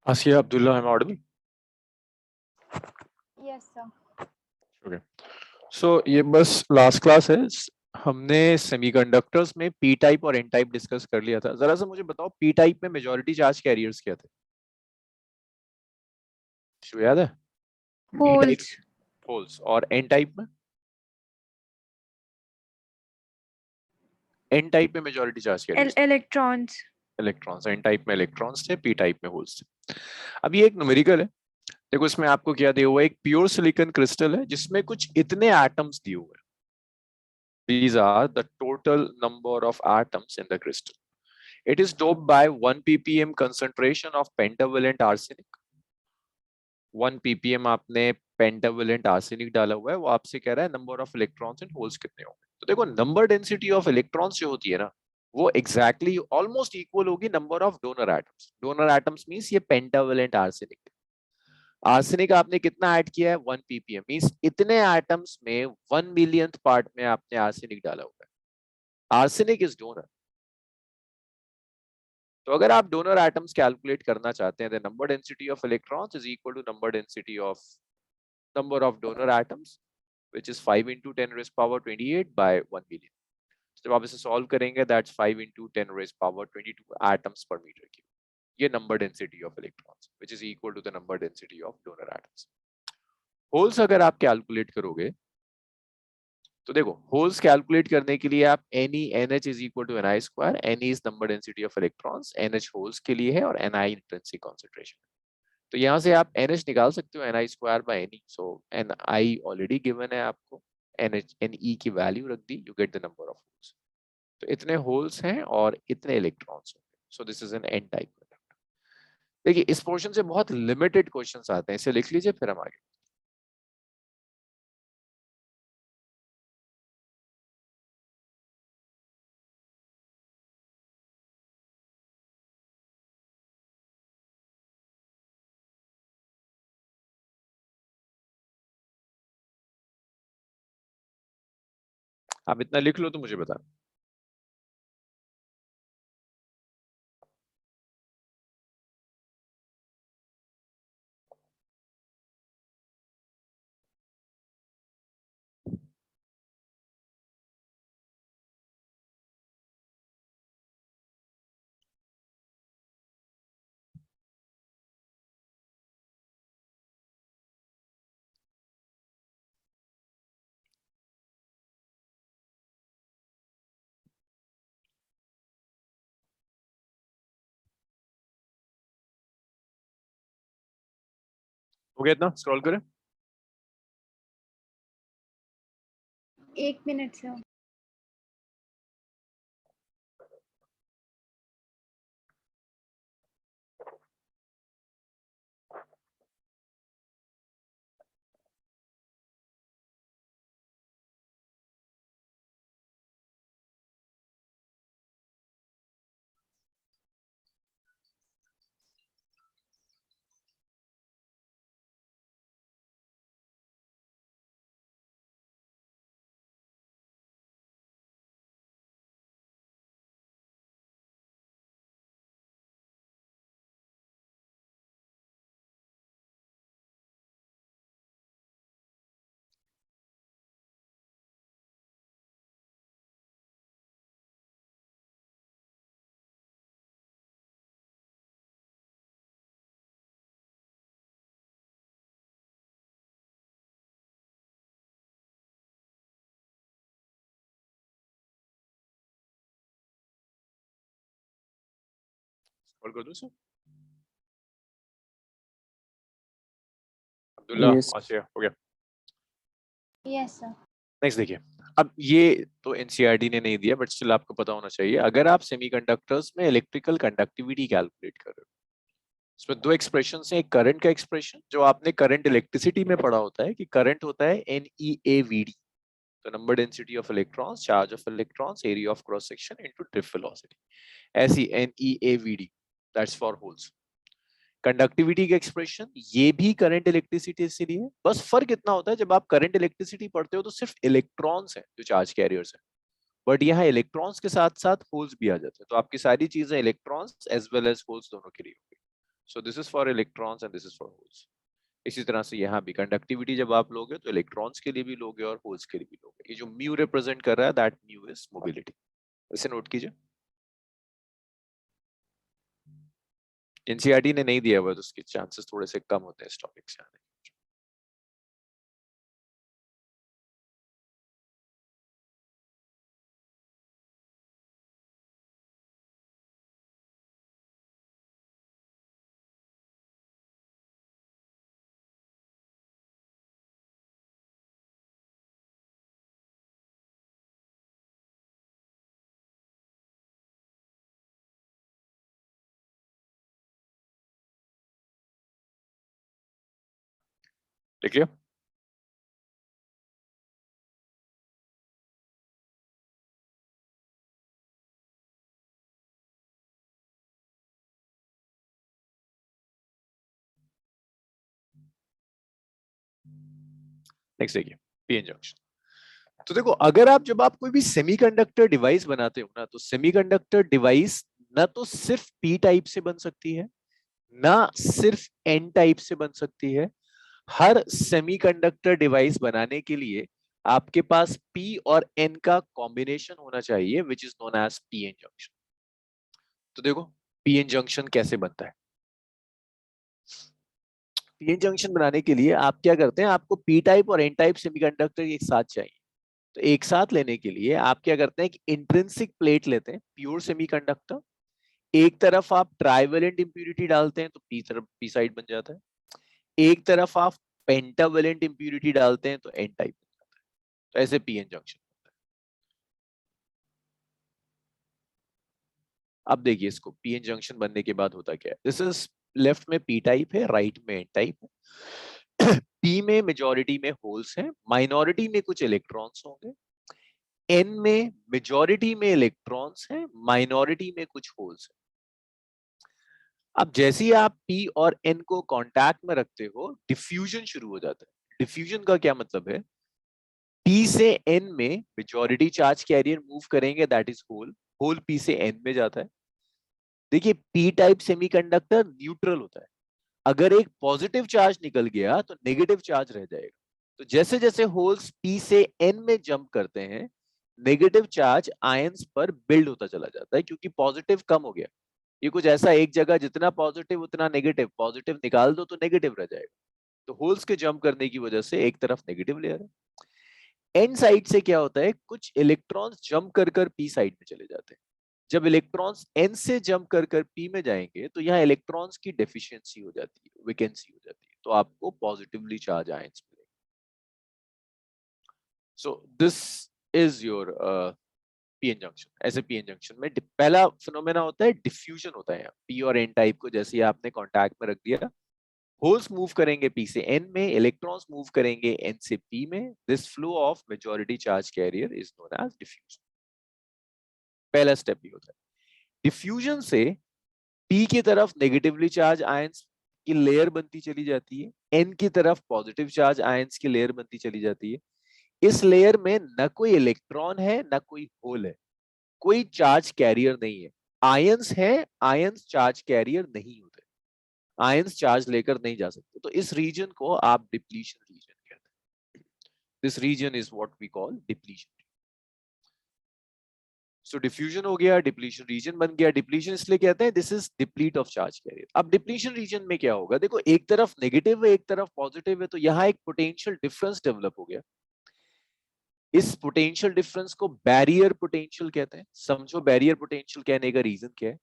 Asiya Abdullah, am I audible? Yes, sir. Okay. So ये बस last class है। हमने सेमीकंडक्टर्स में पी टाइप और एन टाइप डिस्कस कर लिया था। जरा सा मुझे बताओ, पी टाइप में मेजॉरिटी चार्ज कैरियर्स क्या थे? शुरू याद है? P type Holes. होल्स। और एन टाइप में? एन टाइप में majority charge carriers Electrons. Electrons. N type में इलेक्ट्रॉन्स थे, पी टाइप में होल्स थे। अब ये एक न्यूमेरिकल है। देखो इसमें आपको क्या दिया हुआ है, एक प्योर सिलिकॉन क्रिस्टल है जिसमें कुछ इतने एटम्स दिए हुए हैं। These are the total number of atoms in the crystal. It is doped by 1 ppm concentration of pentavalent arsenic. 1 ppm आपने pentavalent arsenic डाला हुआ है, वो आपसे कह रहा है number of electrons in holes कितने होंगे। तो देखो नंबर डेंसिटी ऑफ इलेक्ट्रॉन्स जो होती है ना, वो एग्जैक्टली ऑलमोस्ट इक्वल होगी number of donor atoms. Donor atoms means ये पेंटावेलेंट आर्सेनिक। आर्सेनिक आपने कितना ऐड किया है? 1 ppm मींस इतने एटम्स में 1 मिलियंथ पार्ट में आपने आर्सेनिक डाला हुआ है। Arsenic is donor. तो अगर आप डोनर एटम्स कैलकुलेट करना चाहते हैं, number density of electrons is equal to number density of number of donor atoms, which is 5 into 10 raised power 28 by 1 million. जब आप इसे सॉल्व करेंगे, that's 5 into 10 raised power 22 atoms per meter cube. ये number density of electrons, which is equal to the number density of donor atoms. Holes अगर आप calculate करोगे, तो देखो होल्स कैलकुलेट करने के लिए आप NH is equal to Ni square. Ne is number density of electrons, NH holes के लिए है और Ni इंट्रिंसिक कॉन्सेंट्रेशन। तो यहाँ से आप NH निकाल सकते हो, Ni square by Ne. So Ni already given है आपको, NH Ne की वैल्यू रख दी, you get the number of holes. तो इतने होल्स हैं और इतने इलेक्ट्रॉन्स होंगे। So this is an n type conductor. देखिए इस पोर्शन से बहुत लिमिटेड क्वेश्चंस आते हैं, इसे लिख लीजिए फिर हम आगे। आप इतना लिख लो तो मुझे बता। हो गया इतना? स्क्रॉल करें। 1 minute, sir. स्क्रॉल कर दो सर। अब्दुल्ला, Yes. आसिया, हो गया। Yes, sir. नेक्स्ट देखिए। अब ये तो एनसीईआरटी ने नहीं दिया, बट स्टिल आपको पता होना चाहिए। अगर आप सेमीकंडक्टर्स में इलेक्ट्रिकल कंडक्टिविटी कैलकुलेट कर रहे हो, इसमें दो एक्सप्रेशन हैं। एक करंट का एक्सप्रेशन जो आपने करंट इलेक्ट्रिसिटी में पढ़ा होता है कि करंट होता है NeAVD, तो number density of electrons, charge of electrons, area of cross section into drift velocity. ऐसी NeAVD, that's for holes. Conductivity का एक्सप्रेशन ये भी करंट इलेक्ट्रिसिटी से लिए, बस फर्क इतना होता है जब आप करंट इलेक्ट्रिसिटी पढ़ते हो तो सिर्फ इलेक्ट्रॉन्स हैं जो चार्ज कैरियर्स हैं, बट यहाँ इलेक्ट्रॉन्स के साथ साथ होल्स भी आ जाते हैं। तो आपकी सारी चीजें electrons as well as holes दोनों के लिए होगी। So this is for electrons and this is for holes. इसी तरह से यहाँ भी कंडक्टिविटी जब आप लोगे तो इलेक्ट्रॉन्स के लिए भी लोगे और होल्स के लिए भी लोगे। ये जो म्यू रिप्रेजेंट कर रहा है दैट म्यू इज मोबिलिटी, इसे नोट कीजिए। एनसीईआरटी ने नहीं दिया हुआ तो उसके चांसेस थोड़े से कम होते हैं इस टॉपिक से आने। ठीक है, नेक्स्ट देखिए पीएन जंक्शन। तो देखो अगर आप जब आप कोई भी सेमीकंडक्टर डिवाइस बनाते हो ना, तो सेमीकंडक्टर डिवाइस ना तो सिर्फ पी टाइप से बन सकती है ना सिर्फ एन टाइप से बन सकती है। हर सेमीकंडक्टर डिवाइस बनाने के लिए आपके पास पी और एन का कॉम्बिनेशन होना चाहिए which is known as PN junction. तो देखो पीएन जंक्शन कैसे बनता है। पीएन जंक्शन बनाने के लिए आप क्या करते हैं, आपको पी टाइप और एन टाइप सेमीकंडक्टर एक साथ चाहिए। तो एक साथ लेने के लिए आप क्या करते हैं कि इंट्रिंसिक प्लेट लेते हैं, प्योर सेमीकंडक्टर। एक तरफ आप ट्राइवेलेंट इंप्यूरिटी डालते हैं तो पी तरफ पी साइड बन जाता है। एक तरफ आप पेंटावेलेंट इंप्यूरिटी डालते हैं तो एन टाइप बन जाता है। तो ऐसे पीएन जंक्शन बनता है। अब देखिए इसको पीएन जंक्शन बनने के बाद होता क्या है। दिस इज लेफ्ट में पी टाइप है, राइट में एन टाइप है। पी में मेजॉरिटी में होल्स हैं, माइनॉरिटी में कुछ इलेक्ट्रॉन्स होंगे। एन में मेजॉरिटी में इलेक्ट्रॉन्स हैं, माइनॉरिटी में कुछ होल्स हैं। अब जैसे ही आप पी और एन को कांटेक्ट में रखते हो डिफ्यूजन शुरू हो जाता है। डिफ्यूजन का क्या मतलब है, पी से एन में मेजॉरिटी चार्ज कैरियर मूव करेंगे that is hole, hole P से एन में जाता है। देखिए पी टाइप सेमीकंडक्टर न्यूट्रल होता है, अगर एक पॉजिटिव चार्ज निकल गया तो नेगेटिव चार्ज रह जाएगा। तो जैसे जैसे होल्स पी से एन में जंप करते हैं नेगेटिव चार्ज आयंस पर बिल्ड होता चला जाता है, क्योंकि पॉजिटिव कम हो गया। ये कुछ ऐसा एक जगह जितना पॉजिटिव उतना नेगेटिव, पॉजिटिव निकाल दो तो नेगेटिव रह जाएगा। तो होल्स के जंप करने की वजह से एक तरफ नेगेटिव लेयर है। एन साइड से क्या होता है, कुछ इलेक्ट्रॉन्स जंप कर कर पी साइड में चले जाते हैं। जब इलेक्ट्रॉन्स एन से जंप कर कर पी में जाएंगे तो यहाँ इलेक्ट्रॉन्स की डेफिशिएंसी हो जाती है, वेकेंसी हो जाती है, तो आपको पॉजिटिवली चार्ज आयंस मिलेंगे। सो this is your PN junction. ऐसे पीएन जंक्शन में पहला फिनोमेना होता है डिफ्यूजन होता है। पी और एन टाइप को जैसे ही आपने कांटेक्ट में रख दिया, होल्स मूव करेंगे पी से एन में, इलेक्ट्रॉन्स मूव करेंगे एन से पी में। This flow of majority charge carrier is known as diffusion. पहला स्टेप ये होता है। डिफ्यूजन से पी की तरफ नेगेटिवली चार्ज आयंस की लेयर बनती चली जाती है, एन की तरफ पॉजिटिव चार्ज आयंस की लेयर बनती चली जाती है। इस लेयर में न कोई इलेक्ट्रॉन है न कोई होल है, कोई चार्ज कैरियर नहीं है। आयंस है, आयंस चार्ज कैरियर नहीं होते, आयंस चार्ज लेकर नहीं जा सकते। तो इस रीजन को आप डिप्लीशन रीजन कहते हैं। This region is what we call depletion. So diffusion हो गया, डिप्लीशन रीजन बन गया। डिप्लीशन इसलिए कहते हैं this is deplete of charge carrier. अब डिप्लीशन रीजन में क्या होगा, देखो एक तरफ नेगेटिव है एक तरफ पॉजिटिव है, तो यहाँ एक पोटेंशियल डिफरेंस डेवलप हो गया। इस पोटेंशियल डिफरेंस को बैरियर पोटेंशियल कहते हैं। समझो बैरियर पोटेंशियल कहने का रीजन क्या है।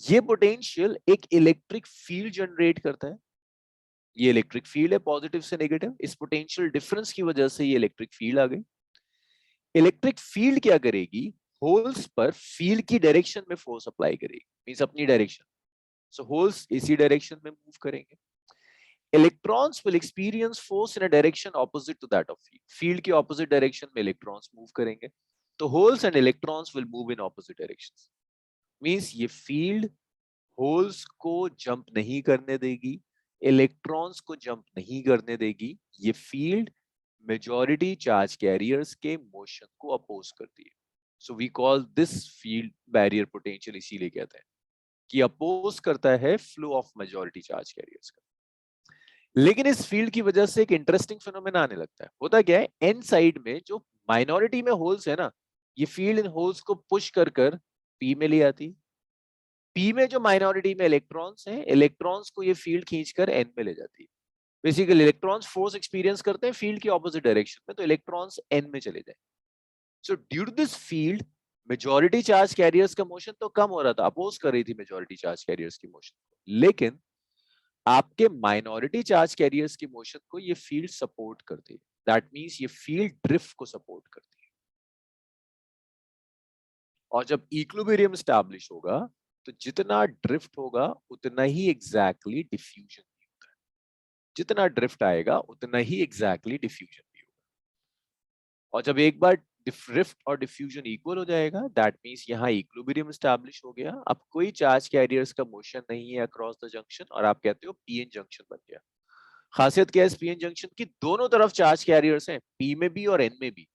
ये पोटेंशियल एक इलेक्ट्रिक फील्ड जनरेट करता है। ये इलेक्ट्रिक फील्ड है पॉजिटिव से नेगेटिव, इस पोटेंशियल डिफरेंस की वजह से ये इलेक्ट्रिक फील्ड आ गई। इलेक्ट्रिक फील्ड क्या करेगी, होल्स पर फील्ड की डायरेक्शन में फोर्स अप्लाई करेगी, मींस अपनी डायरेक्शन। सो होल्स इसी डायरेक्शन में मूव करेंगे। Electrons will experience force in a direction opposite to that of field. Field की ऑपोजिट डायरेक्शन में इलेक्ट्रॉन्स मूव करेंगे। तो holes and electrons will move in opposite directions. Means ये field holes को jump नहीं करने देगी, इलेक्ट्रॉन्स को जंप नहीं करने देगी। ये फील्ड मेजॉरिटी चार्ज कैरियर्स के मोशन को अपोज करती है। So we call this field barrier potential, इसीलिए कहते हैं। कि अपोज करता है flow of majority charge carriers का। लेकिन इस फील्ड की वजह से एक इंटरेस्टिंग फिनोमेना आने लगता है। होता क्या है, एन साइड में जो माइनॉरिटी में होल्स है ना, ये फील्ड इन होल्स को पुश कर कर पी में ले आती। पी में जो माइनॉरिटी में इलेक्ट्रॉन्स हैं, इलेक्ट्रॉन्स को ये फील्ड खींचकर एन में ले जाती है। बेसिकली इलेक्ट्रॉन्स फोर्स एक्सपीरियंस करते हैं फील्ड की ऑपोजिट डायरेक्शन में, तो इलेक्ट्रॉन्स एन में चले जाए। So due to this field, majority charge carriers का मोशन तो कम हो रहा था, अपोज कर रही थी मेजॉरिटी चार्ज कैरियर्स की मोशन को, लेकिन आपके माइनॉरिटी चार्ज कैरियर्स की मोशन को ये फील्ड सपोर्ट करती है। दैट मींस ये फील्ड ड्रिफ्ट को सपोर्ट करती है। और जब इक्विलिब्रियम स्टैब्लिश होगा, तो जितना ड्रिफ्ट होगा उतना ही एग्जैक्टली डिफ्यूजन भी होता है। जितना ड्रिफ्ट आएगा उतना ही एग्जैक्टली डिफ्यूजन भी होगा। और जब एक बार ड्रिफ्ट और डिफ्यूजन इक्वल हो जाएगा, दैट मींस यहाँ इक्विलिब्रियम स्टैब्लिश हो गया। अब कोई चार्ज कैरियर्स का मोशन नहीं है अक्रॉस द जंक्शन, और आप कहते हो पीएन जंक्शन बन गया। खासियत क्या है इस पीएन जंक्शन की, दोनों तरफ चार्ज कैरियर्स हैं, पी में भी और एन में भी,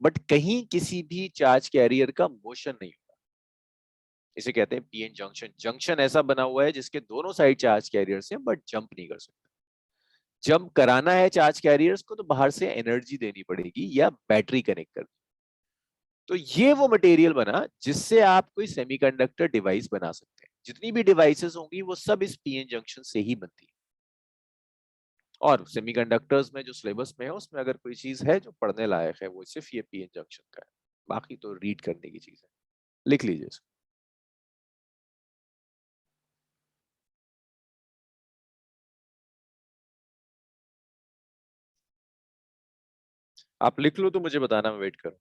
बट कहीं किसी भी चार्ज कैरियर का मोशन नहीं होता। इसे कहते हैं पीएन जंक्शन। जंक्शन ऐसा बना हुआ है जिसके दोनों साइड चार्ज कैरियर्स हैं, बट जंप नहीं कर सकते। जंप कराना है चार्ज कैरियर्स को तो बाहर से एनर्जी देनी पड़ेगी या बैटरी कनेक्ट करनी। तो ये वो मटेरियल बना जिससे आप कोई सेमीकंडक्टर डिवाइस बना सकते हैं। जितनी भी डिवाइसेस होंगी वो सब इस पीएन जंक्शन से ही बनती है। और सेमीकंडक्टर्स में जो सिलेबस में है उसमें अगर कोई चीज है जो पढ़ने लायक है वो सिर्फ ये पीएन जंक्शन का है। बाकी तो रीड करने की चीज है, लिख लीजिए इसको। आप लिख लो तो मुझे बताना, मैं वेट करूं।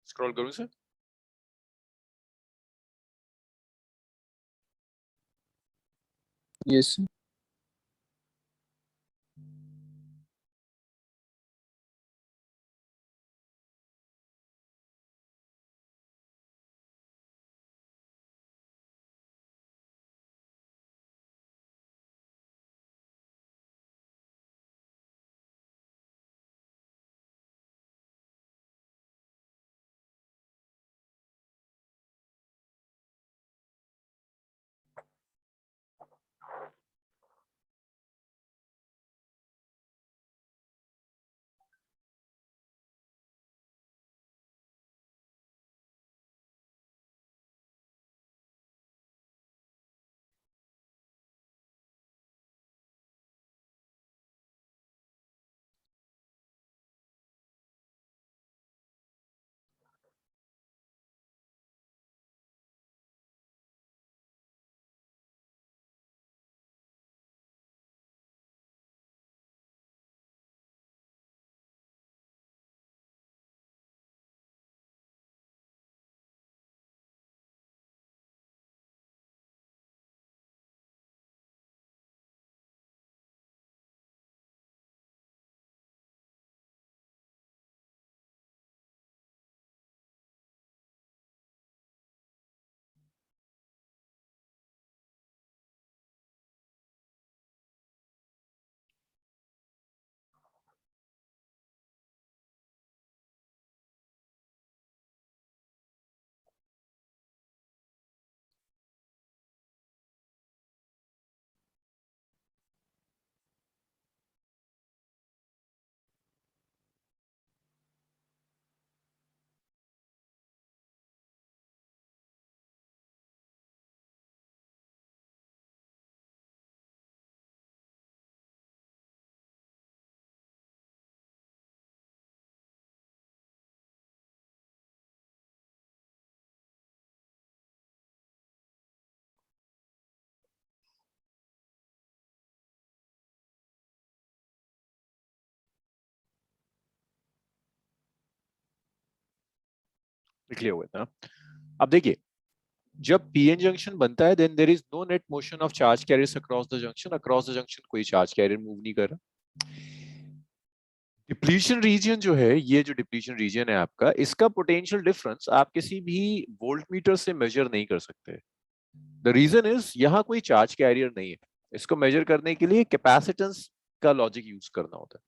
स्क्रॉल करूं सर? यस। लिखे हुए था। अब देखिए, जब पीएन जंक्शन बनता है then there is no net motion of charge carriers across the junction कोई चार्ज कैरियर मूव नहीं कर रहा। डिप्लीशन रीजन जो है, ये जो डिप्लीशन रीजन है आपका, इसका पोटेंशियल डिफरेंस आप किसी भी वोल्ट मीटर से मेजर नहीं कर सकते। द रीजन इज यहाँ कोई चार्ज कैरियर नहीं है। इसको मेजर करने के लिए कैपेसिटेंस का लॉजिक यूज करना होता है।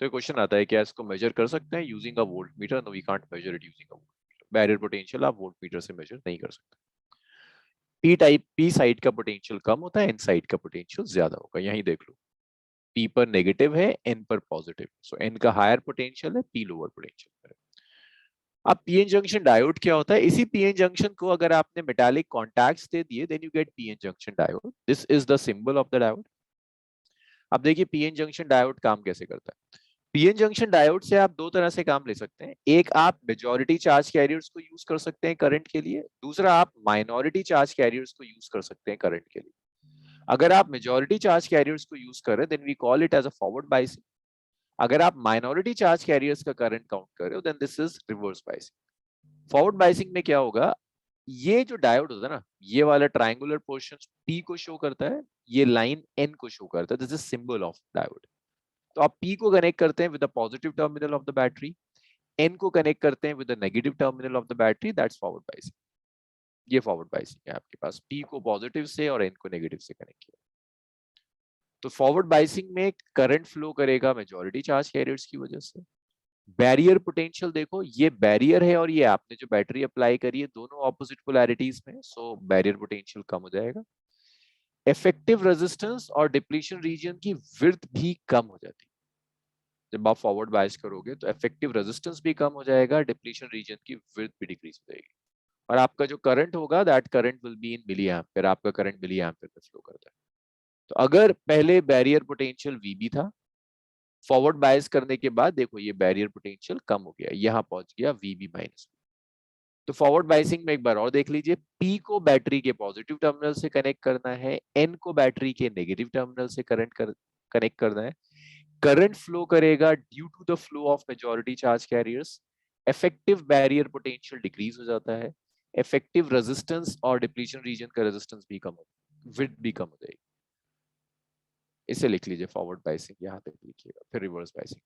तो क्वेश्चन आता है क्या इसको मेजर कर सकते हैं using a voltmeter? No, we can't measure it using a voltmeter. Barrier potential आप वोल्ट मीटर से मेजर नहीं कर सकते। पी साइड का पोटेंशियल कम होता है, एन साइड का पोटेंशियल ज्यादा होगा। यही देख लो, पी पर नेगेटिव है, एन पर पॉजिटिव, सो एन का हायर पोटेंशियल है, पी लोअर पोटेंशियल है। अब पीएन जंक्शन डायोड क्या होता है? इसी पीएन जंक्शन को अगर आपने मेटालिक कॉन्टैक्ट्स दे दिए then you get PN junction diode. This is the symbol of the diode. अब देखिए पीएन जंक्शन डायोड काम कैसे करता है। पीएन जंक्शन डायोड से आप दो तरह से काम ले सकते हैं। एक, आप मेजॉरिटी चार्ज कैरियर्स को यूज कर सकते हैं करंट के लिए। दूसरा, आप माइनॉरिटी चार्ज कैरियर्स को यूज कर सकते हैं करंट के लिए। अगर आप मेजॉरिटी चार्ज कैरियर्स को यूज कर रहे हैं then we call it as a forward biasing. अगर आप माइनॉरिटी चार्ज कैरियर्स का करंट काउंट कर रहे हो then this is reverse biasing. Forward biasing में क्या होगा, ये जो डायोड होता है ना, ये वाला ट्रायंगुलर पोर्शन पी को शो करता है, ये लाइन एन को शो करता है। This is symbol of diode. तो आप पी को कनेक्ट करते हैं with the positive terminal of the battery, N को कनेक्ट करते हैं with the negative terminal of the battery, that's forward biasing. ये फॉरवर्ड बाइसिंग है आपके पास, पी को पॉजिटिव से और एन को नेगेटिव से कनेक्ट किया। तो फॉरवर्ड बाइसिंग में करंट फ्लो करेगा मेजॉरिटी चार्ज कैरियर्स की वजह से। बैरियर पोटेंशियल देखो, ये बैरियर है और ये आपने जो बैटरी अप्लाई करी है, दोनों ऑपोजिट पोलैरिटीज में, सो बैरियर पोटेंशियल कम हो जाएगा। इफेक्टिव रेजिस्टेंस और डिप्लीशन रीजन की विड्थ भी कम हो जाती है। जब आप फॉरवर्ड बायस करोगे तो इफेक्टिव रेजिस्टेंस भी कम हो जाएगा, डिप्लीशन रीजन की विड्थ भी डिक्रीज हो जाएगी, और आपका जो करंट होगा that current will be in milliampere. आपका करंट मिली एम्पियर में फ्लो करता है। तो अगर पहले बैरियर पोटेंशियल वीबी था, फॉरवर्ड बायस करने के बाद देखो ये बैरियर पोटेंशियल कम हो गया, यहाँ पहुंच गया वीबी माइनस। तो फॉरवर्ड बायसिंग में एक बार और देख लीजिए, पी को बैटरी के पॉजिटिव टर्मिनल से कनेक्ट करना है, एन को बैटरी के नेगेटिव टर्मिनल से कनेक्ट करना है। करंट फ्लो करेगा due to the flow of majority charge carriers. Effective barrier potential decrease हो जाता है। इफेक्टिव रेजिस्टेंस और डिप्लीशन रीजन का रेजिस्टेंस भी कम हो, विड्थ भी कम हो जाएगी। इसे लिख लीजिए फॉरवर्ड बायसिंग, यहाँ तक लिखिएगा, फिर रिवर्स बायसिंग।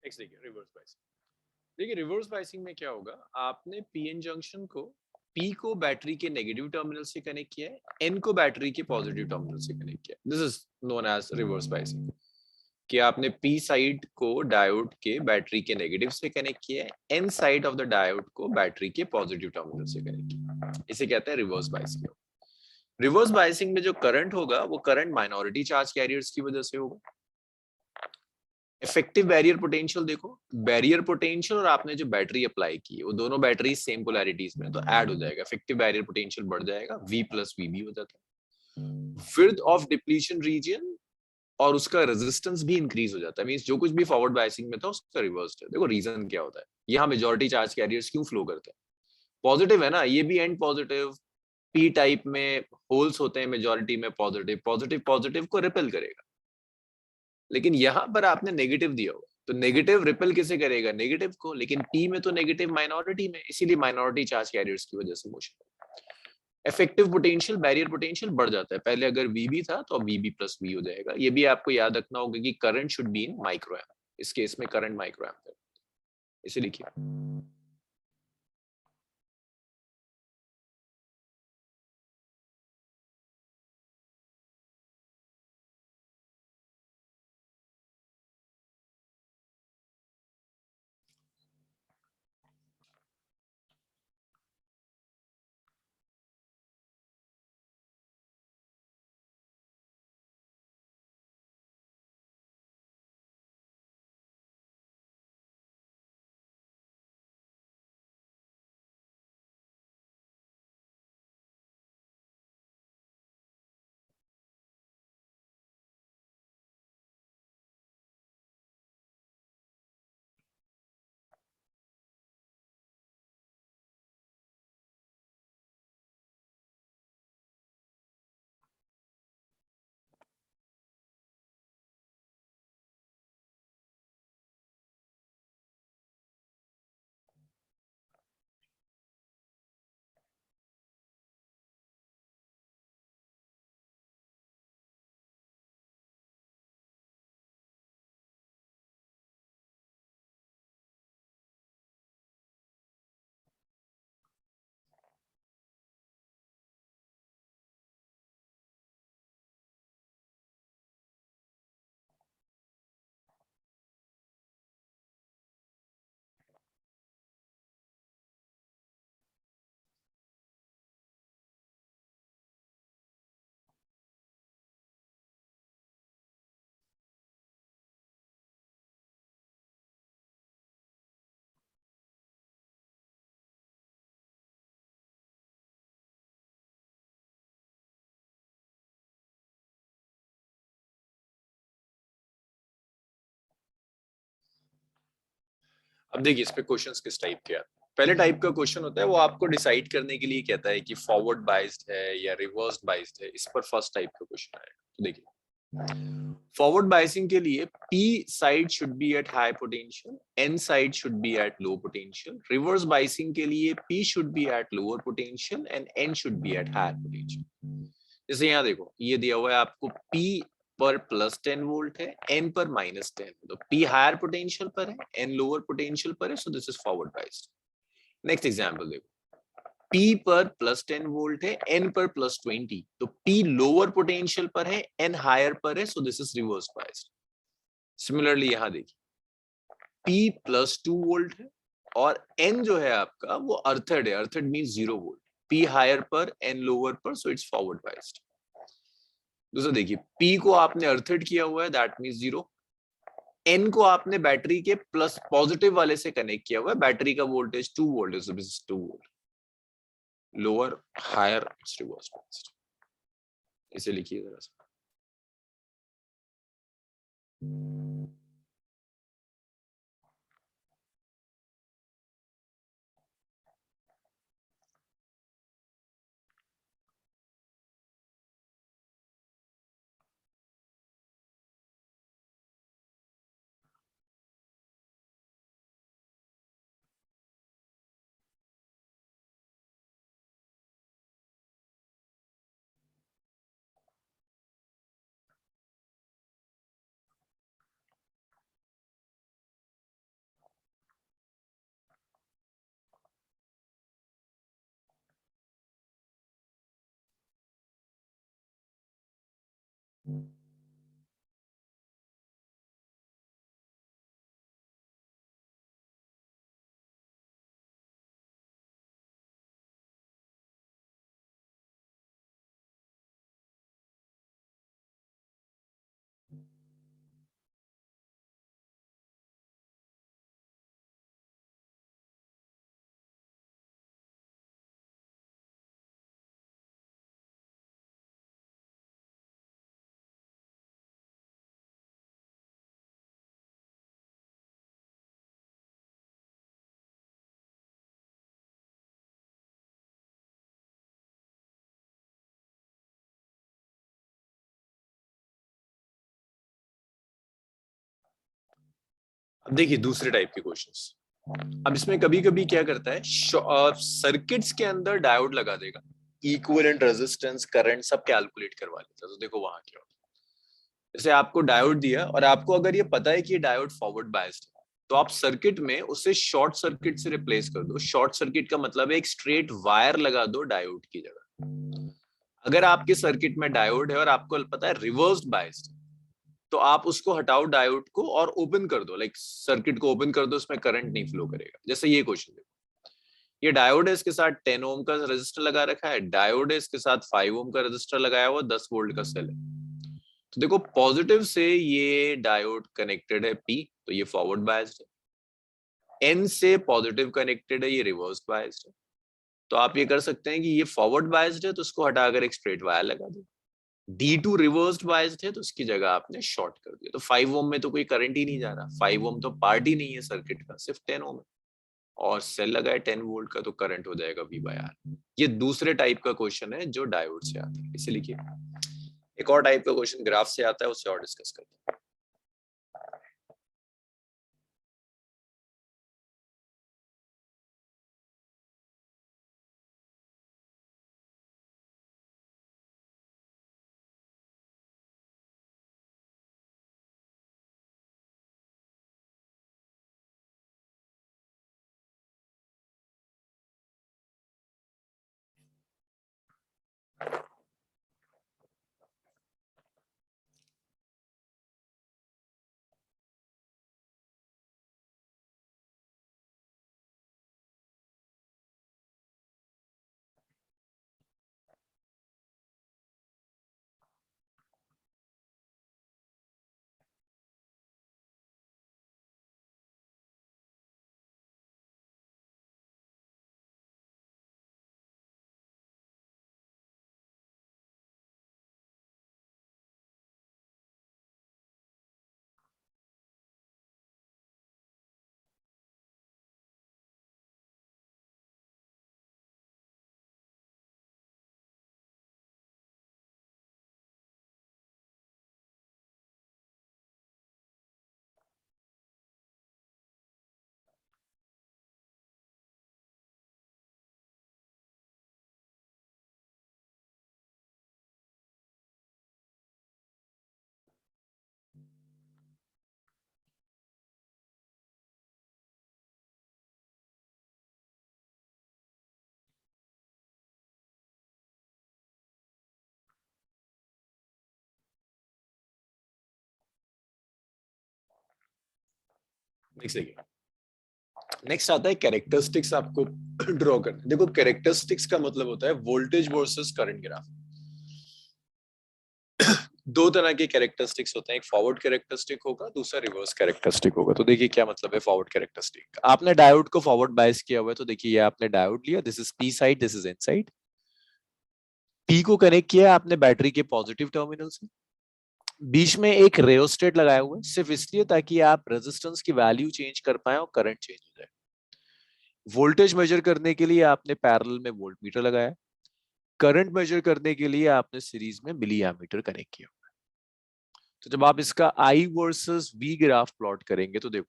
नेक्स्ट देखिए रिवर्स बाइसिंग। देखिए रिवर्स बाइसिंग में क्या होगा, आपने पीएन जंक्शन को पी को बैटरी के नेगेटिव टर्मिनल से कनेक्ट किया है, एन को बैटरी के पॉजिटिव टर्मिनल से कनेक्ट किया है। This is known as reverse biasing. कि आपने पी साइड को डायोड के बैटरी के नेगेटिव से कनेक्ट किया है, N side of the diode को बैटरी के पॉजिटिव टर्मिनल से कनेक्ट किया। इसे कहते हैं रिवर्स बाइसिंग। रिवर्स बाइसिंग में जो करंट होगा वो करंट माइनॉरिटी चार्ज कैरियर्स की वजह से होगा। इफेक्टिव बैरियर पोटेंशियल देखो, बैरियर पोटेंशियल और आपने जो बैटरी अप्लाई की वो दोनों बैटरी सेम पोलैरिटीज में, तो ऐड हो जाएगा, इफेक्टिव बैरियर पोटेंशियल बढ़ जाएगा, V प्लस VB हो जाता है। विड्थ ऑफ डिप्लीशन रीजन और उसका रेजिस्टेंस भी इंक्रीज हो जाता है। मींस जो कुछ भी फॉरवर्ड बायसिंग में था उसका रिवर्स है। देखो रीजन क्या होता है, यहाँ मेजॉरिटी चार्ज कैरियर्स क्यों फ्लो करते हैं, पॉजिटिव है ना, ये भी एंड पॉजिटिव, पी टाइप में होल्स होते हैं मेजॉरिटी में पॉजिटिव, पॉजिटिव पॉजिटिव को रिपेल करेगा। लेकिन यहां पर आपने नेगेटिव दिया हुआ, तो नेगेटिव रिपेल किसे करेगा, नेगेटिव को, लेकिन पी में तो नेगेटिव माइनॉरिटी में, इसीलिए माइनॉरिटी चार्ज कैरियर्स की वजह से motion. Effective potential barrier potential बढ़ जाता है, पहले अगर VB था तो अब VB प्लस V हो जाएगा। ये भी आपको याद रखना होगा कि current should be in micro amp, इस केस में करंट माइक्रो एम्प है, इसे लिखिए। अब देखिए इस पे क्वेश्चंस किस टाइप के आते हैं। पहले टाइप का क्वेश्चन होता है वो आपको डिसाइड करने के लिए कहता है कि फॉरवर्ड बाइस्ड है या रिवर्स बाइस्ड है, इस पर फर्स्ट टाइप का क्वेश्चन आएगा। तो देखिए फॉरवर्ड बाइसिंग के लिए P side should be at high potential, N side should be at low potential. Reverse biasing के लिए P should be at lower potential and N should be at higher potential. जैसे यहाँ देखो ये दिया हुआ है आपको, P पर प्लस 10 वोल्ट है, N पर माइनस 10, तो P हायर पोटेंशियल पर है, N लोअर पोटेंशियल पर है, so this is forward biased. Next example देखो, P पर प्लस 10 वोल्ट है, N पर प्लस 20, तो P लोअर पोटेंशियल पर है, N हायर पर है, so this is reverse biased. Similarly यहां देखिए P प्लस 2 वोल्ट है और N जो है आपका वो अर्थड है, अर्थड मींस 0 वोल्ट, P हायर पर N लोअर पर, सो इट्स फॉरवर्ड बाइस्ड। दूसरा देखिए P को आपने अर्थड किया हुआ है, दैट मींस 0, N को आपने बैटरी के प्लस पॉजिटिव वाले से कनेक्ट किया हुआ है, बैटरी का वोल्टेज 2 वोल्ट है, so this is 2 volt, lower higher, it's reverse biased. इसे लिखिए जरा सा। अब देखिए दूसरे टाइप के क्वेश्चंस। अब इसमें कभी कभी क्या करता है, सर्किट्स के अंदर डायोड लगा देगा, इक्विवेलेंट रेजिस्टेंस करंट सब कैलकुलेट करवा लेता है। तो देखो वहां क्या होता है, जैसे आपको डायोड दिया और आपको अगर ये पता है कि ये डायोड फॉरवर्ड बायस्ड है, तो आप सर्किट में उसे शॉर्ट सर्किट से रिप्लेस कर दो। शॉर्ट सर्किट का मतलब है एक स्ट्रेट वायर लगा दो डायोड की जगह। अगर आपके सर्किट में डायोड है और आपको पता है रिवर्स्ड बायस्ड, तो आप उसको हटाओ डायोड को और ओपन कर दो, लाइक सर्किट को ओपन कर दो, उसमें करंट नहीं फ्लो करेगा। जैसे ये क्वेश्चन देखो, ये डायोड है, इसके साथ 10 ओम का रेजिस्टर लगा रखा है, डायोड है, इसके साथ 5 ओम का रेजिस्टर लगाया हुआ, 10 वोल्ट का सेल है। तो देखो पॉजिटिव से ये डायोड कनेक्टेड है पी, तो ये फॉरवर्ड बायस्ड है। एन से पॉजिटिव कनेक्टेड है, ये रिवर्स बायस्ड है। तो आप ये कर सकते हैं कि ये फॉरवर्ड बायस्ड है तो उसको हटाकर एक स्ट्रेट वायर लगा दो। D2 रिवर्स्ड बायस्ड है तो उसकी जगह आपने शॉर्ट कर दिया। तो 5 ओम में तो कोई करंट ही नहीं जा रहा, 5 ओम तो पार्ट ही नहीं है सर्किट का, सिर्फ 10 ओम है। और सेल लगा है 10 वोल्ट का, तो करंट हो जाएगा V/R। ये दूसरे टाइप का क्वेश्चन है जो डायोड से आता है। इसे लिखिए। एक और टाइप का क्वेश्चन ग्राफ से आता है, उससे और डिस्कस करते हैं। नेक्स्ट आता है कैरेक्टरिस्टिक्स आपको ड्रॉ करना। देखो कैरेक्टरिस्टिक्स का मतलब होता है वोल्टेज वर्सेस करंट ग्राफ। दो तरह के कैरेक्टरिस्टिक्स होते हैं, एक फॉरवर्ड कैरेक्टरिस्टिक होगा, दूसरा रिवर्स कैरेक्टरिस्टिक होगा। तो देखिए क्या मतलब है फॉरवर्ड कैरेक्टरिस्टिक। आपने डायोड को फॉरवर्ड बायस किया हुआ है, तो देखिए ये आपने डायोड लिया, this is P side, this is N side. P को कनेक्ट किया आपने बैटरी के पॉजिटिव टर्मिनल से, बीच में एक रेयोस्टेट लगाया हुआ है सिर्फ इसलिए ताकि आप रेजिस्टेंस की वैल्यू चेंज कर पाए और करंट चेंज हो जाए। वोल्टेज मेजर करने के लिए आपने पैरेलल में वोल्ट मीटर लगाया, करंट मेजर करने के लिए आपने सीरीज में मिली एमीटर कनेक्ट किया। तो जब आप इसका I versus V graph plot करेंगे तो देखो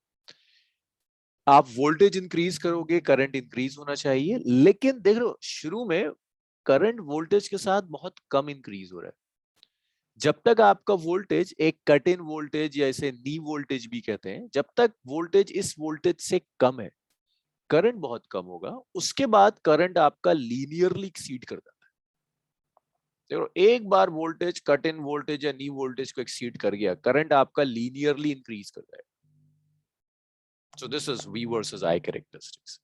आप वोल्टेज इंक्रीज करोगे, करंट इंक्रीज होना चाहिए, लेकिन देख लो शुरू में करंट वोल्टेज के साथ बहुत कम इंक्रीज हो रहा है। जब तक आपका वोल्टेज एक कट इन वोल्टेज या इसे नी वोल्टेज भी कहते हैं, जब तक वोल्टेज इस वोल्टेज से कम है करंट बहुत कम होगा। उसके बाद करंट आपका लीनियरली एक्सीड कर जाता है। देखो एक बार वोल्टेज कट इन वोल्टेज या नी वोल्टेज को एक्सीड कर गया, करंट आपका लीनियरली इंक्रीज कर जाएगा। सो this is V versus I characteristics.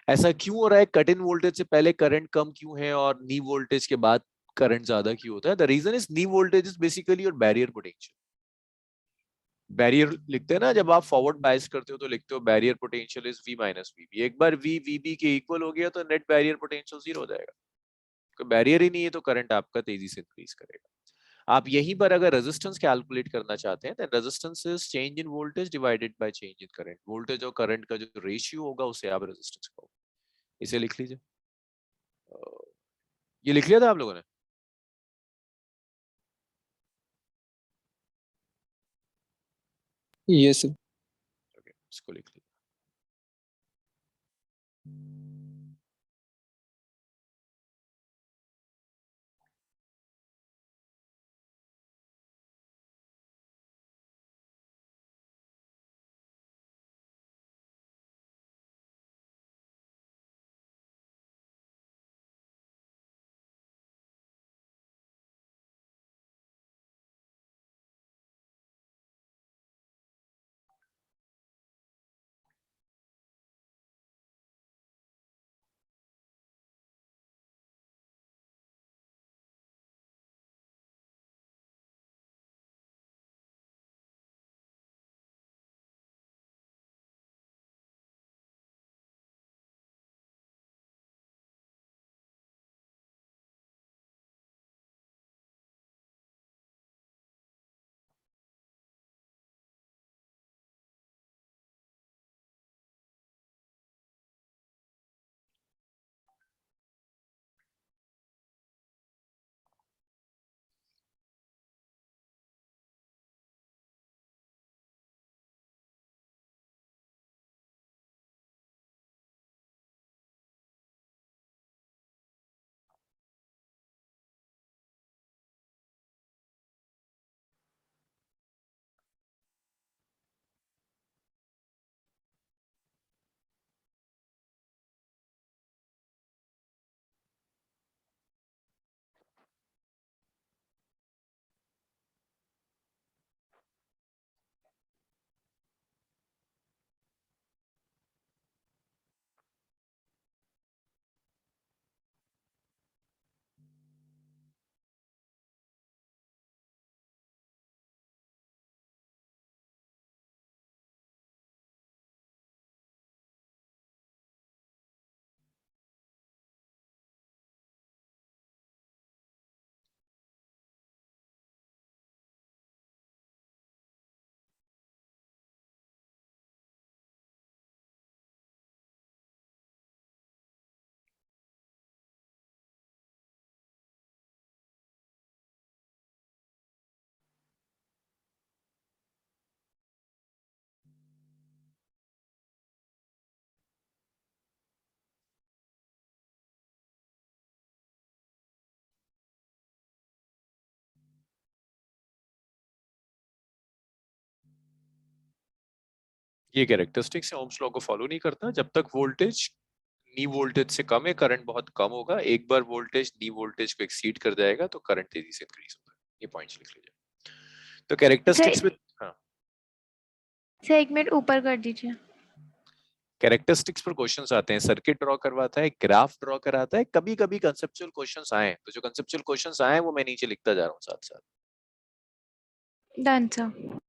ऐसा क्यों हो रहा है? कट इन वोल्टेज से पहले करंट कम क्यों है और नी वोल्टेज के बाद करंट ज्यादा क्यों होता है? The reason is knee voltage is basically your barrier potential. Barrier लिखते हैं ना, जब आप फॉरवर्ड बायस करते हो तो लिखते हो barrier potential is V minus VB। एक बार V VB के इक्वल हो गया तो नेट बैरियर पोटेंशियल जीरो हो जाएगा। कोई बैरियर ही नहीं है तो करंट आपका तेजी से इंक्रीज करेगा। आप यहीं पर अगर रेजिस्टेंस कैलकुलेट करना चाहते हैं, तो resistance is change in voltage divided by change in current. Voltage और करंट का जो रेशियो होगा उसे आप रेजिस्टेंस कहोगे। इसे लिख लीजिए। ये लिख लिया था आप लोगों ने? यस। ओके, इसको लिख लीजिए। ये कैरेक्टरिस्टिक्स है, ओम्स लॉ को फॉलो नहीं करता। जब तक वोल्टेज नी वोल्टेज से कम है, करंट बहुत कम होगा। एक बार वोल्टेज नी वोल्टेज को एक्सीड कर जाएगा तो करंट तेजी से इंक्रीज होगा। ये पॉइंट्स लिख लीजिए। तो कैरेक्टरिस्टिक्स में हाँ, सर 1 मिनट ऊपर कर दीजिए। कैरेक्टरिस्टिक्स पर क्वेश्चंस आते हैं, सर्किट ड्रॉ करवाता है, ग्राफ ड्रॉ कराता है, कभी कभी कंसेप्चुअल क्वेश्चंस आए तो जो कंसेप्चुअल क्वेश्चंस आए वो मैं नीचे लिखता जा रहा हूँ साथ साथ। Done sir.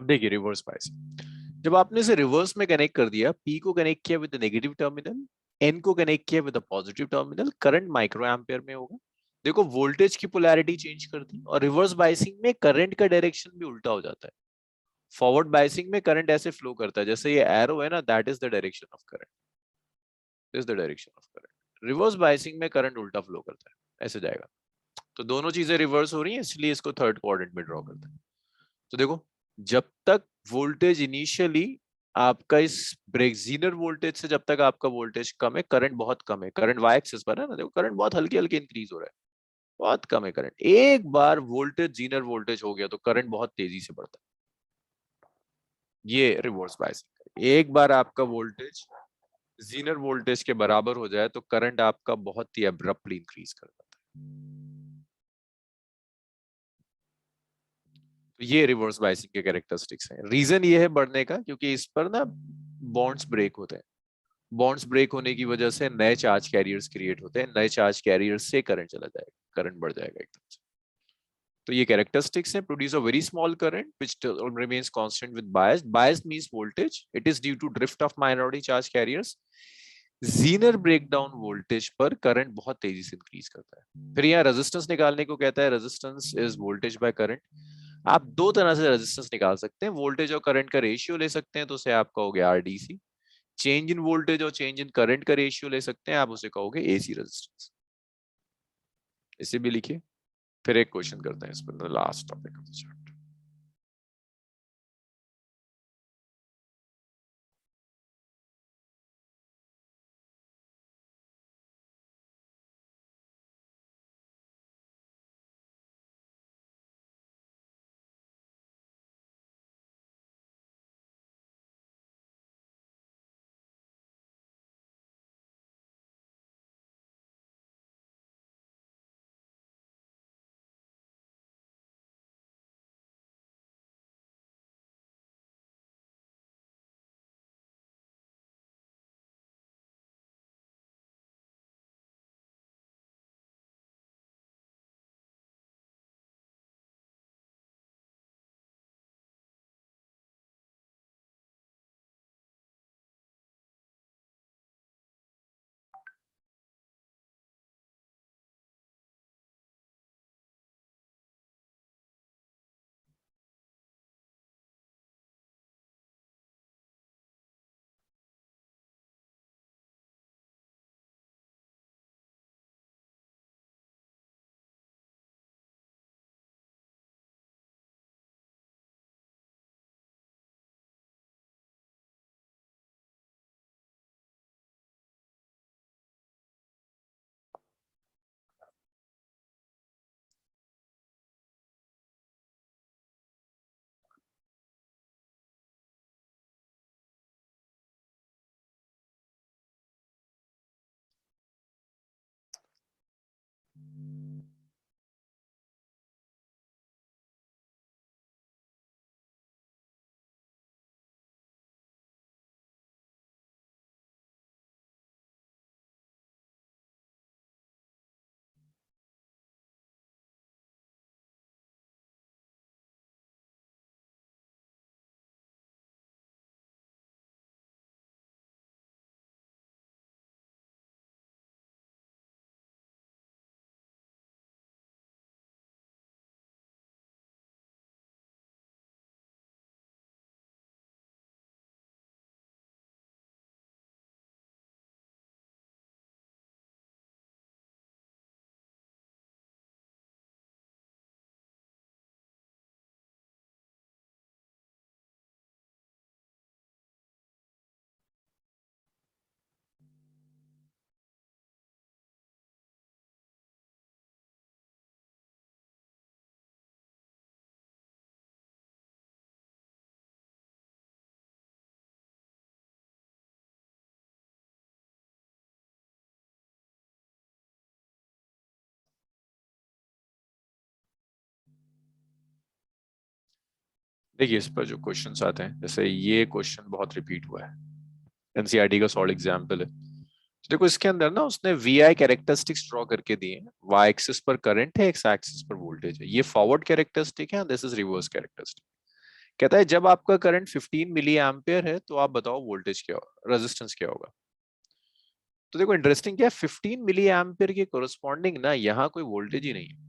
अब देखिए रिवर्स बायसिंग, जब आपने इसे रिवर्स में कनेक्ट कर दिया, पी को कनेक्ट किया विद नेगेटिव टर्मिनल, एन को कनेक्ट किया with positive terminal, current micro ampere में होगा। देखो वोल्टेज की पोलैरिटी चेंज कर दी, और रिवर्स बायसिंग में करंट का डायरेक्शन भी उल्टा हो जाता है। फॉरवर्ड बायसिंग में करंट ऐसे फ्लो करता है, जैसे ये एरो है ना, that is the direction of current, is the direction of current. Reverse biasing में करंट उल्टा फ्लो करता है, ऐसे जाएगा। तो दोनों चीजें रिवर्स हो रही हैं, इसलिए इसको थर्ड क्वाड्रेंट में ड्रॉ करते हैं। तो देखो, जब तक वोल्टेज इनिशियली आपका इस ब्रेकजीनर वोल्टेज से, जब तक आपका वोल्टेज कम है, करंट बहुत कम है, करंट वाई एक्सिस पर है ना, देखो करंट बहुत हल्के हल्के इंक्रीज हो रहा है, बहुत कम है करंट। एक बार वोल्टेज जीनर वोल्टेज हो गया तो करंट बहुत तेजी से बढ़ता है, ये रिवर्स बायसिंग। एक बार आपका वोल्टेज जीनर वोल्टेज के बराबर हो जाए तो करंट आपका बहुत ही अब्रप्टली इंक्रीज कर जाता है। तो ये रिवर्स बायसिंग के कैरेक्टरिस्टिक्स हैं। रीजन ये है बढ़ने का, क्योंकि इस पर ना बॉन्ड्स ब्रेक होते हैं। बॉन्ड्स ब्रेक होने की वजह से नए चार्ज कैरियर्स क्रिएट होते हैं, नए चार्ज कैरियर्स से करंट चला जाएगा, करंट बढ़ जाएगा एकदम से। तो ये कैरेक्टरिस्टिक्स हैं, produce a very small current which remains constant with biased. Biased means voltage, it is due to drift of minority charge carriers. Zener breakdown voltage पर करंट बहुत तेजी से इंक्रीज करता है। फिर यहाँ रेजिस्टेंस निकालने को कहता है, resistance is voltage by current. आप दो तरह से रेजिस्टेंस निकाल सकते हैं, वोल्टेज और करंट का रेशियो ले सकते हैं, तो उसे आपका हो गया आरडीसी। चेंज इन वोल्टेज और चेंज इन करंट का रेशियो ले सकते हैं, आप उसे कहोगे एसी रेजिस्टेंस। इसे भी लिखिए। फिर एक क्वेश्चन करते हैं इस पर, last topic of the chapter. देखिए इस पर जो क्वेश्चंस आते हैं, जैसे ये क्वेश्चन बहुत रिपीट हुआ है, एनसीईआरटी का सॉलिड एग्जांपल है। तो देखो इसके अंदर ना उसने वी आई कैरेक्टरिस्टिक्स ड्रॉ करके दिए हैं। वाई एक्सिस पर करंट है, एक्स एक्सिस पर वोल्टेज है। ये फॉरवर्ड कैरेक्टरिस्टिक है, दिस इज रिवर्स कैरेक्टरिस्टिक। कहता है जब आपका करंट 15 मिली एम्पियर है तो आप बताओ वोल्टेज क्या होगा, रेजिस्टेंस क्या होगा। तो देखो इंटरेस्टिंग क्या है, 15 मिली एम्पियर के कोरस्पॉन्डिंग ना यहाँ कोई वोल्टेज ही नहीं है।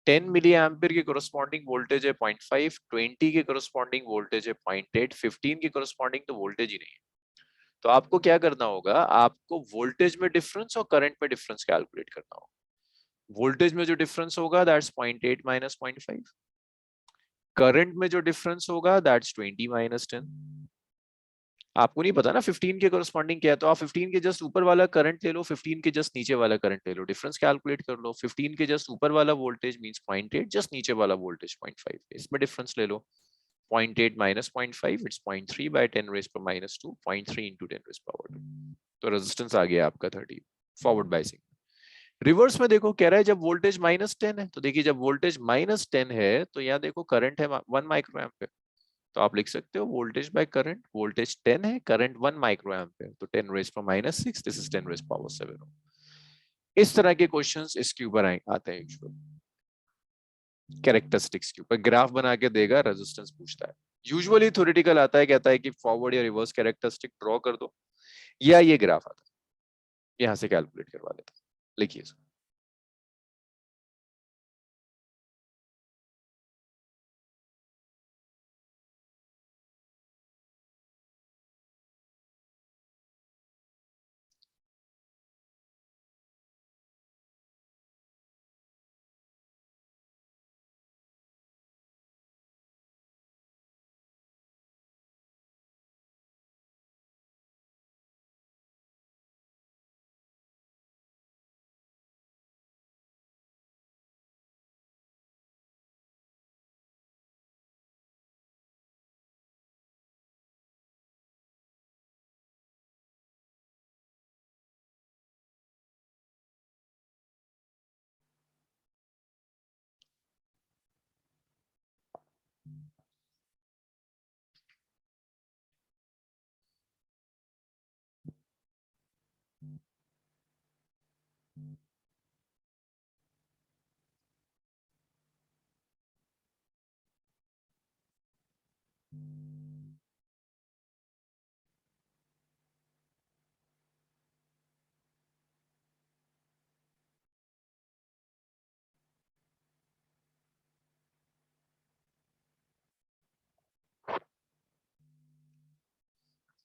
10 मिली एम्पियर के कोरस्पॉन्डिंग वोल्टेज है 0.5, 20 के कोरस्पॉन्डिंग वोल्टेज है 0.8, 15 के कोरस्पॉन्डिंग तो वोल्टेज ही नहीं है। तो आपको क्या करना होगा, आपको वोल्टेज में डिफरेंस और करंट में डिफरेंस कैलकुलेट करना होगा। वोल्टेज में जो डिफरेंस होगा दैट्स 0.8 माइनस 0.5, करंट में जो डिफरेंस होगा दैट्स 20 माइनस 10। आपको नहीं पता ना 15 के कोरस्पॉन्डिंग क्या है, तो आप 15 के जस्ट ऊपर वाला करंट ले लो, 15 के जस्ट नीचे वाला करंट ले लो, डिफरेंस कैलकुलेट कर लो। 15 के जस्ट ऊपर वाला वोल्टेज मींस 0.8, जस्ट नीचे वाला वोल्टेज 0.5, इसमें डिफरेंस ले लो। 0.8 minus 0.5 it's 0.3 by 10 raised per minus 2, 0.3 into 10 raised power 2। तो रेजिस्टेंस आ गया आपका 30 फॉरवर्ड बायसिंग। रिवर्स में देखो कह रहा है जब वोल्टेज -10 है, तो देखिए जब वोल्टेज -10 है तो यहाँ देखो करंट है 1 माइक्रो एम्पियर, तो आप लिख सकते हो वोल्टेज बाय करंट, वोल्टेज 10 है, करंट 1 माइक्रो एम्पियर, तो 10 raised per minus 6, this is 10 raised power 7। इस तरह के क्वेश्चंस इसके ऊपर आते हैं यूजुअली। कैरेक्टरिस्टिक्स के ऊपर ग्राफ बना के देगा, रेजिस्टेंस पूछता है। यूजुअली थ्योरेटिकल आता है, कहता है कि फॉरवर्ड या रिवर्स कैरेक्टरिस्टिक ड्रॉ कर दो, या ये ग्राफ आता है, यहां से कैलकुलेट करवा लेता है। लिखिए इसको।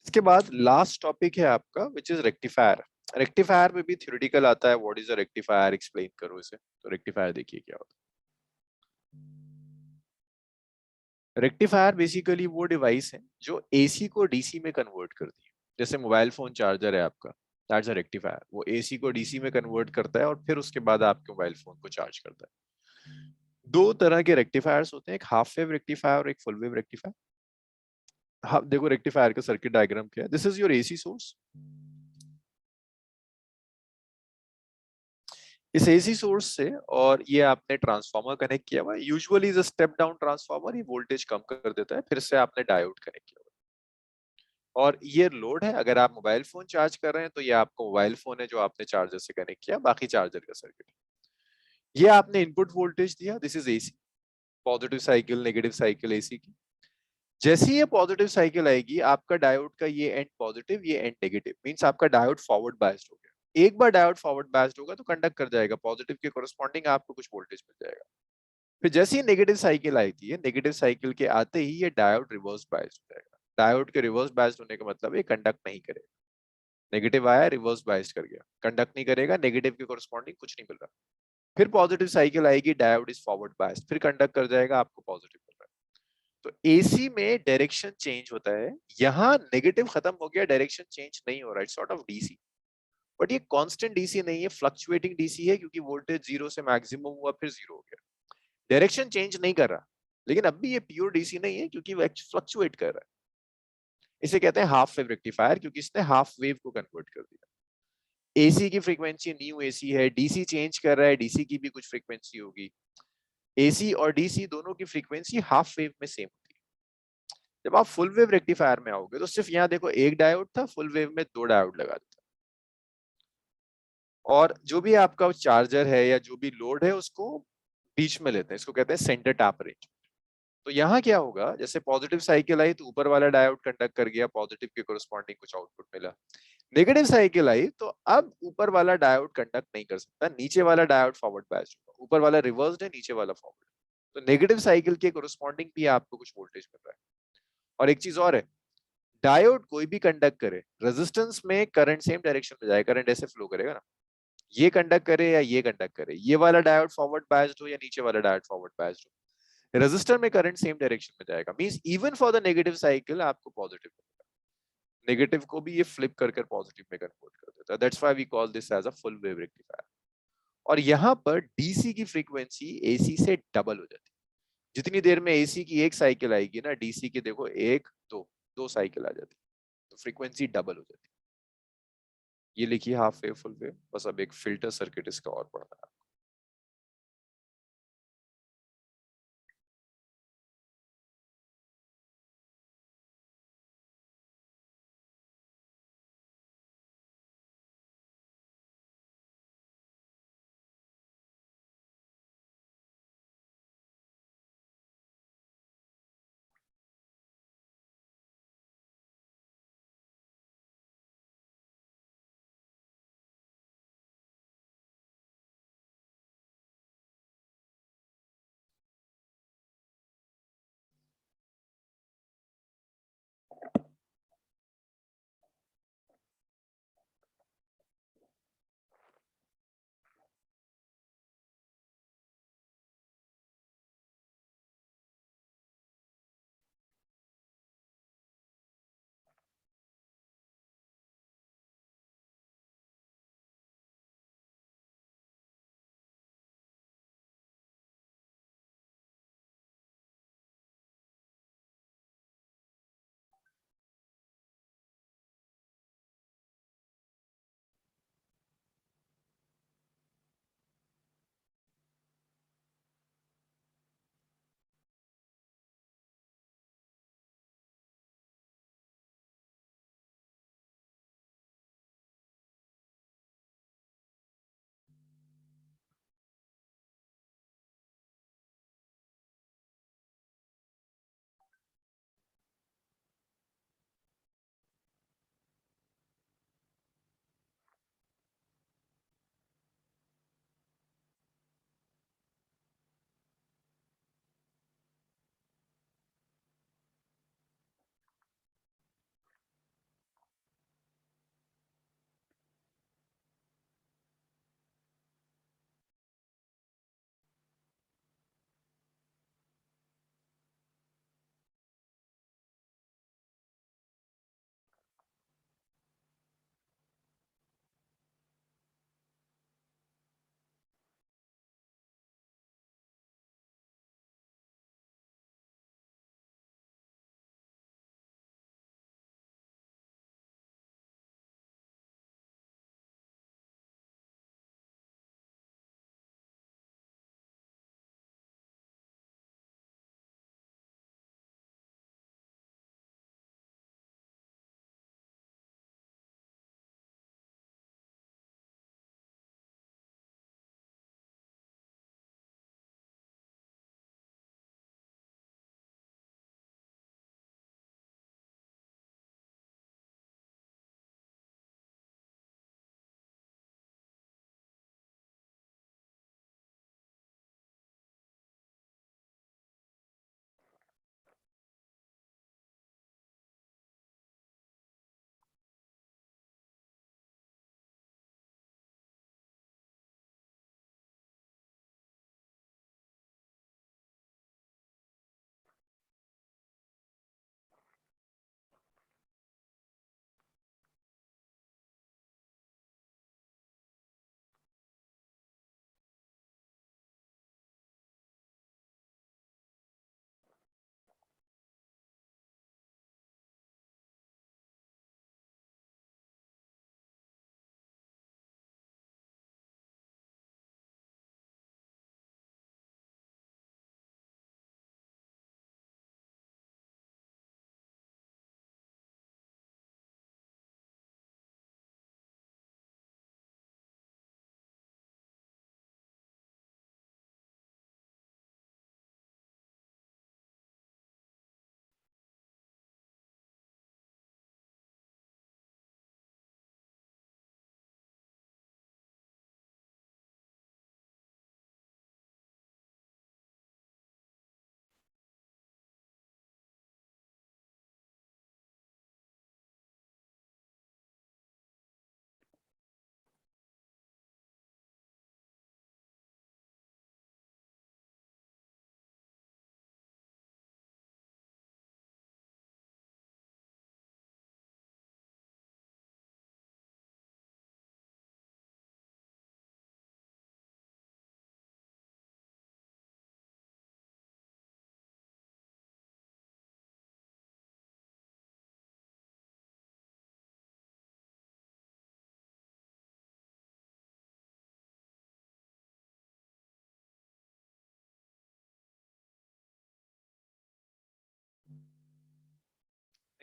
इसके बाद लास्ट टॉपिक है आपका विच इज रेक्टिफायर। रेक्टिफायर में भी थ्योरेटिकल आता है, what is a rectifier, explain करो इसे। तो रेक्टिफायर देखिए क्या होता है। रेक्टिफायर बेसिकली वो डिवाइस है जो एसी को डीसी में कन्वर्ट करती है। जैसे मोबाइल फोन चार्जर है आपका, दैट्स अ रेक्टिफायर, वो एसी को डीसी में कन्वर्ट करता है और फिर उसके बाद आपके मोबाइल फोन को चार्ज करता है। दो तरह के रेक्टिफायर्स होते हैं, एक हाफ वेव रेक्टिफायर और एक फुल वेव रेक्टिफायर। हाँ देखो रेक्टिफायर का सर्किट डायग्राम क्या है, this is your AC source. इस एसी सोर्स से और ये आपने ट्रांसफार्मर कनेक्ट किया हुआ है, usually is a step down transformer, ये वोल्टेज कम कर देता है। फिर से आपने डायोड कनेक्ट किया हुआ है और ये लोड है। अगर आप मोबाइल फोन चार्ज कर रहे हैं तो ये आपका मोबाइल फोन है जो आपने चार्जर से कनेक्ट किया, बाकी चार्जर का सर्किट। ये आपने इनपुट वोल्टेज दिया, this is AC, positive cycle negative cycle AC की। जैसे ही ये पॉजिटिव साइकिल आएगी आपका डायोड का ये एंड पॉजिटिव ये एंड नेगेटिव, मींस आपका डायोड फॉरवर्ड बायस्ड हो गया। एक बार डायोड फॉरवर्ड बायस्ड होगा तो कंडक्ट कर जाएगा, पॉजिटिव के कोरस्पॉन्डिंग आपको कुछ वोल्टेज मिल जाएगा। फिर जैसे ही नेगेटिव साइकिल आती है, नेगेटिव साइकिल के आते ही ये डायोड रिवर्स बायस्ड हो जाएगा। डायोड के रिवर्स बायस्ड होने का मतलब ये कंडक्ट नहीं करेगा। नेगेटिव आया रिवर्स बायस्ड कर गया, कंडक्ट नहीं करेगा, नेगेटिव के कोरस्पॉन्डिंग कुछ नहीं मिल रहा। फिर पॉजिटिव साइकिल आएगी, डायोड इज फॉरवर्ड बायस्ड, फिर कंडक्ट कर जाएगा, आपको पॉजिटिव मिल रहा है। तो एसी में डायरेक्शन चेंज होता है, यहाँ नेगेटिव खत्म हो गया, डायरेक्शन चेंज नहीं हो रहा, it's sort of DC. But ये कांस्टेंट डीसी नहीं है, फ्लक्चुएटिंग डीसी है, क्योंकि वोल्टेज जीरो से मैक्सिमम हुआ फिर जीरो हो गया। डायरेक्शन चेंज नहीं कर रहा, लेकिन अब भी ये प्योर डीसी नहीं है क्योंकि वो फ्लक्चुएट कर रहा है। इसे कहते हैं हाफ वेव रेक्टिफायर, क्योंकि इसने हाफ वेव को कन्वर्ट कर दिया। एसी की फ्रीक्वेंसी न्यू एसी है, डीसी चेंज कर रहा है, डीसी की भी कुछ फ्रीक्वेंसी होगी। एसी और डीसी दोनों की फ्रीक्वेंसी हाफ वेव में सेम होती है। जब आप फुल वेव रेक्टिफायर में आओगे तो सिर्फ यहाँ देखो एक डायोड था, फुल वेव में दो डायोड लगा देता। और जो भी आपका चार्जर है या जो भी लोड है उसको बीच में लेते हैं, इसको कहते हैं सेंटर टैप अरेंजमेंट। तो यहाँ क्या होगा, जैसे पॉजिटिव साइकिल आई तो ऊपर वाला डायोड कंडक्ट कर गया, पॉजिटिव के कोरस्पॉन्डिंग कुछ आउटपुट मिला। नेगेटिव साइकिल आई तो अब ऊपर वाला डायोड कंडक्ट नहीं कर सकता, नीचे वाला डायोड फॉरवर्ड बायस्ड होगा। ऊपर वाला रिवर्स्ड है, नीचे वाला फॉरवर्ड। तो नेगेटिव साइकिल के कोरस्पॉन्डिंग भी आपको कुछ वोल्टेज मिल रहा है। और एक चीज और है, डायोड कोई भी कंडक्ट करे, रेजिस्टेंस में करंट सेम डायरेक्शन में जाए, करंट ऐसे फ्लो करेगा ना, ये कंडक्ट करे या ये कंडक्ट करे, ये वाला डायोड फॉरवर्ड बायस्ड हो या नीचे वाला डायोड फॉरवर्ड बायस्ड हो, रेजिस्टर में करंट सेम डायरेक्शन में जाएगा। Means even for the negative cycle आपको पॉजिटिव मिलेगा, नेगेटिव को भी ये फ्लिप कर कर पॉजिटिव में कन्वर्ट कर देता है। That's why we call this as a full wave rectifier. और यहाँ पर डीसी की फ्रीक्वेंसी एसी से डबल हो जाती है। जितनी देर में एसी की एक साइकिल आएगी ना, डीसी की देखो एक दो दो साइकिल आ जाती है, तो फ्रीक्वेंसी डबल हो जाती है। ये लिखिए हाफ वेव फुल वेव, बस अब एक फिल्टर सर्किट इसका और पढ़ना है।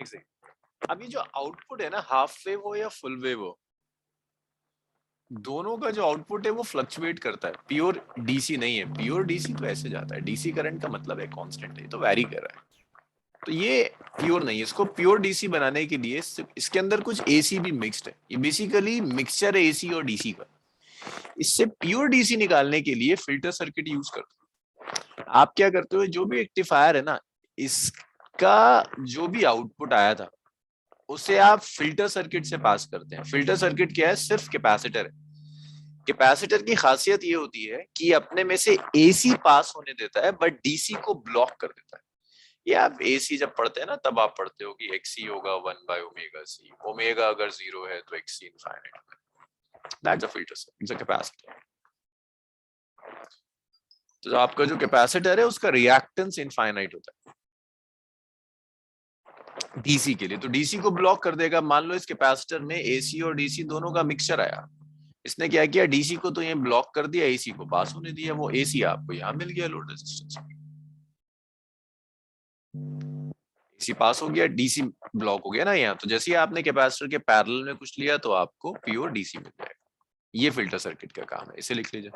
अब ये जो आउटपुट है ना, हाफ वेव हो या फुल वेव हो, दोनों का जो आउटपुट है वो फ्लक्चुएट करता है, प्योर डीसी नहीं है। प्योर डीसी तो ऐसे जाता है, डीसी करंट का मतलब है कांस्टेंट है, तो वैरी कर रहा है, तो ये प्योर नहीं है। इसको प्योर डीसी बनाने के लिए इसके अंदर कुछ एसी भी मिक्स्ड है, ये बेसिकली मिक्सचर है एसी और डीसी का। इससे प्योर डीसी निकालने के लिए फिल्टर सर्किट यूज करते हो। आप क्या करते हो, जो भी रेक्टिफायर है ना, इसका जो भी आउटपुट आया था उसे आप फिल्टर सर्किट से पास करते हैं। फिल्टर सर्किट क्या है, सिर्फ कैपेसिटर है। कैपेसिटर की खासियत ये होती है कि अपने में से एसी पास होने देता है बट डीसी को ब्लॉक कर देता है। ये आप एसी जब पढ़ते हैं ना, तब आप पढ़ते हो कि एक्सी होगा 1/ओमेगा सी, ओमेगा अगर 0 है तो XC infinite. That's a filter, it's a capacitor. तो आपका जो कैपेसिटर है उसका रिएक्टेंस इनफाइनाइट होता है डीसी के लिए, तो डीसी को ब्लॉक कर देगा। मान लो इस कैपेसिटर में एसी और डीसी दोनों का मिक्सचर आया, इसने क्या किया, डीसी को तो ये ब्लॉक कर दिया, एसी को पास होने दिया, वो एसी आपको यहाँ मिल गया लोड रेजिस्टेंस। एसी पास हो गया, डीसी ब्लॉक हो गया ना यहाँ, तो जैसे ही आपने कैपेसिटर के पैरेलल में कुछ लिया तो आपको प्योर डीसी मिल जाएगा। ये फिल्टर सर्किट का काम है, इसे लिख लीजिए।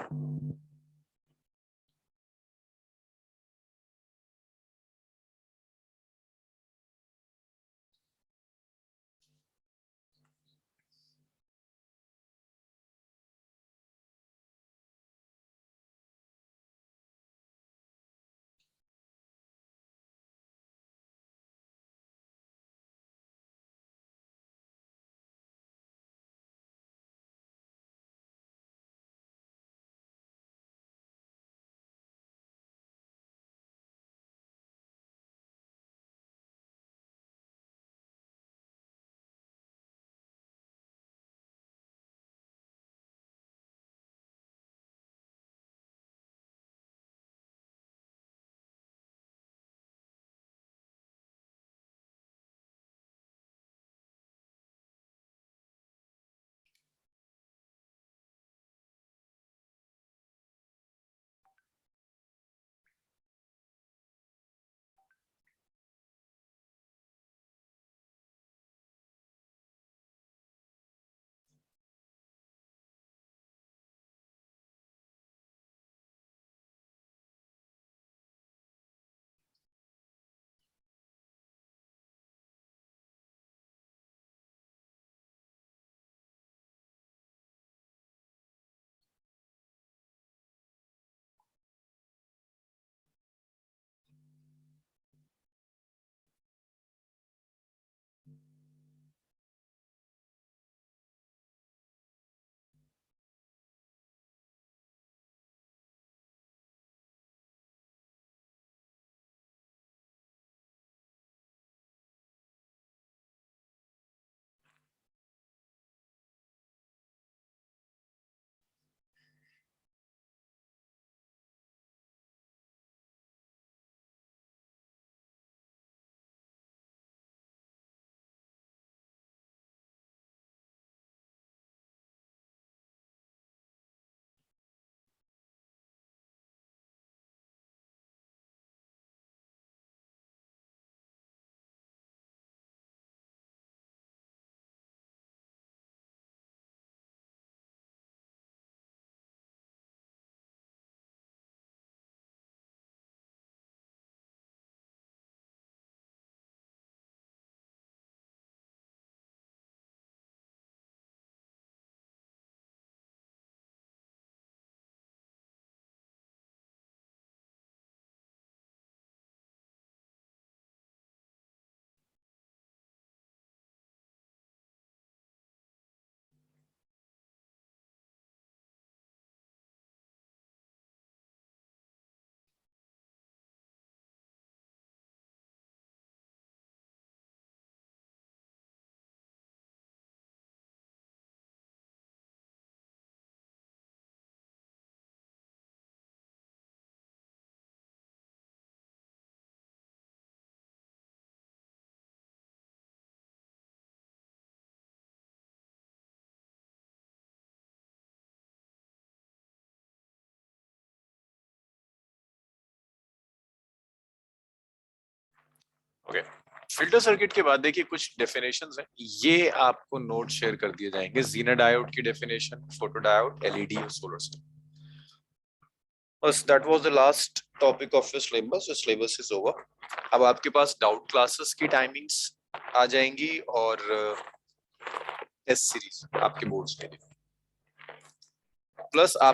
ओके, फिल्टर सर्किट के बाद देखिए कुछ डेफिनेशंस हैं, ये आपको नोट शेयर कर दिए जाएंगे। जीनर डायोड की डेफिनेशन, फोटो डायोड, एलईडी और सोलर सेल। बस that was the last topic of your syllabus. Your syllabus is over. अब आपके पास डाउट क्लासेस की टाइमिंग्स आ जाएंगी और टेस्ट सीरीज आपके बोर्ड्स के लिए, प्लस आप